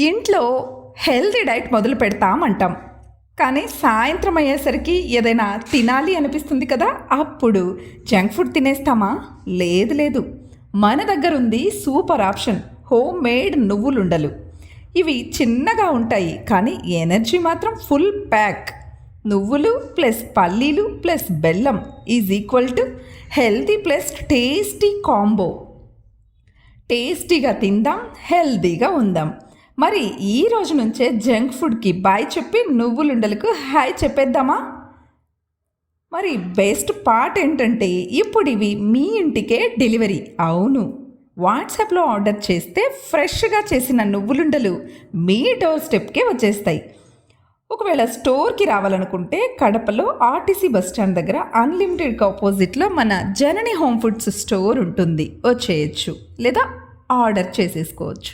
ఇంట్లో healthy diet మొదలు పెడతామంటాం, కానీ సాయంత్రం అయ్యేసరికి ఏదైనా తినాలి అనిపిస్తుంది కదా, అప్పుడు జంక్ ఫుడ్ తినేస్తామా? లేదు లేదు, మన దగ్గర ఉంది సూపర్ ఆప్షన్, హోమ్ మేడ్ నువ్వులుండలు. ఇవి చిన్నగా ఉంటాయి కానీ ఎనర్జీ మాత్రం ఫుల్ ప్యాక్. నువ్వులు ప్లస్ పల్లీలు ప్లస్ బెల్లం is equal to healthy plus tasty combo. టేస్టీగా తిందాం, హెల్తీగా ఉందాం. మరి ఈ రోజు నుంచే జంక్ ఫుడ్కి బాయ్ చెప్పి నువ్వులుండలకు హాయ్ చెప్పేద్దామా? మరి బెస్ట్ పార్ట్ ఏంటంటే ఇప్పుడు ఇవి మీ ఇంటికే డెలివరీ. అవును, వాట్సాప్లో ఆర్డర్ చేస్తే ఫ్రెష్గా చేసిన నువ్వులుండలు మీ డోర్ స్టెప్కే వచ్చేస్తాయి. ఒకవేళ స్టోర్కి రావాలనుకుంటే కడపలో ఆర్టీసీ బస్టాండ్ దగ్గర అన్లిమిటెడ్కి ఆపోజిట్లో మన జనని హోమ్ ఫుడ్స్ స్టోర్ ఉంటుంది, వచ్చేయచ్చు లేదా ఆర్డర్ చేసేసుకోవచ్చు.